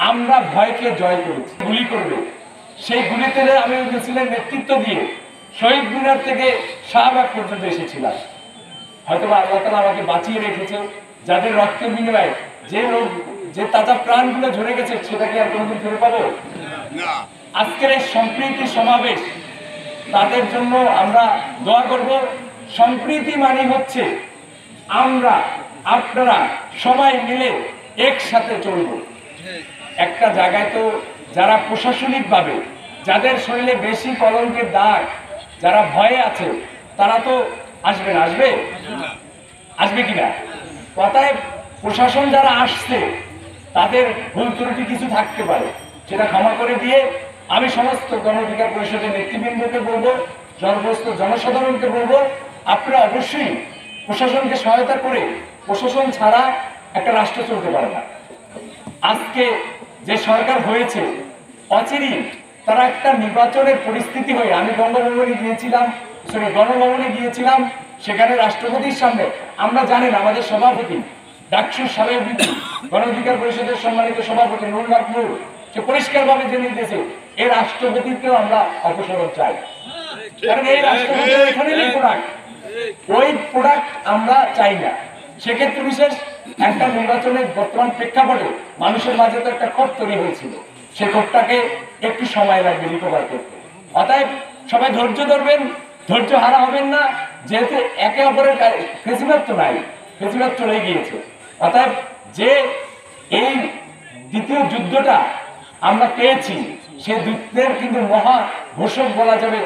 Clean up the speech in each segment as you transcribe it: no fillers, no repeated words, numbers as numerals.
আমরা ভয়কে জয় করেছি। গুলি করবে, সেই গুলিতে আমি মিছিলের নেতৃত্ব দিয়ে শহীদ মিনার থেকে শাহবাগ পর্যন্ত এসেছিলাম। হয়তো আল্লাহ তাআলা আমাকে বাঁচিয়ে রেখেছে। যাদের রক্তের বিনিময়ে যে তাজা প্রাণগুলো ঝরে গেছে, সেটা কি আর কোনোদিন ফিরে পাবো না। আজকের এই সম্প্রীতি সমাবেশ, তাদের জন্য আমরা দোয়া করব। সম্প্রীতি মানে হচ্ছে আমরা আপনারা সবাই মিলে একসাথে চলব। একটা জায়গায় তো যারা প্রশাসনিকভাবে, যাদের শরীরে বেশি কলঙ্কের দাগ, যারা ভয়ে আছে, তারা তো আসবে না। আসবে কিনা? কথায় প্রশাসন যারা আসছে, তাদের ভুল ত্রুটি কিছু থাকতে পারে, সেটা ক্ষমা করে দিয়ে আমি সমস্ত গণ অধিকার পরিষদের নেতৃবৃন্দকে বলবো, সমস্ত জনসাধারণকে বলবো, আপনারা অবশ্যই প্রশাসনকে সহায়তা করে, প্রশাসন ছাড়া একটা রাষ্ট্র চলতে পারে না। আজকে যে সরকার হয়েছে, অচিরেই তারা একটা নির্বাচনের পরিস্থিতি হয়ে, আমি গণভবনে গিয়েছিলাম, সেখানে রাষ্ট্রপতির সামনে আমরা জানেন আমাদের সভাপতি ডাকসুর সাবেক গণ অধিকার পরিষদের সম্মানিত সভাপতি নুরুল হক নূর, সে পরিষ্কারভাবে জেনে দিয়েছে এই রাষ্ট্রপতিকেও আমরা অপসারণ চাই। কারণ এই রাষ্ট্রপতি এখানেরই প্রোডাক্ট, ওই প্রোডাক্ট আমরা চাই না। সেক্ষেত্রে বিশেষ একটা নির্বাচনের বর্তমান প্রেক্ষাপটে মানুষের মাঝে তো একটা ক্ষোভ তৈরি হয়েছিল, সেই ক্ষোভটাকে একটু সময় লাগবে রিকভার করতে। অতএব সবাই ধৈর্য ধরবেন, ধৈর্য হারা হবেন না, যেহেতু একে অপরের ফেসিবাদ তো নাই, ফেসিবাদ চলে গিয়েছে। অতএব যে এই দ্বিতীয় যুদ্ধটা আমরা পেয়েছি, সেই যুদ্ধের কিন্তু মহা ঘোষক বলা যাবে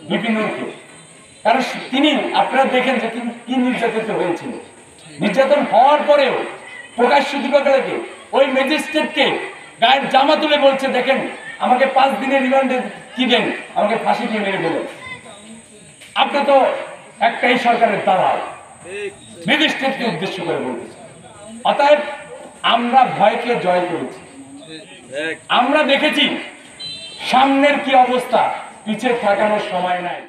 বিপিনকে। কারণ তিনি, আপনারা দেখেন যে কি নির্যাতিত হয়েছিল। নির্যাতন হওয়ার পরেও প্রকাশ্য দিবাকালকে ওই ম্যাজিস্ট্রেটকে গায়ের জামা তুলে বলছে, দেখেন আমাকে 5 দিনের রিমান্ডে কি দেন, আমাকে ফাঁসি দিয়ে মেরে দেবেন। আপনি তো একটাই সরকারের দালাল, ম্যাজিস্ট্রেটকে উদ্দেশ্য করে বলতেছে। অতএব আমরা ভয়কে জয় করেছি। আমরা দেখেছি সামনের কি অবস্থা, পিছে থাকানোর সময় নাই।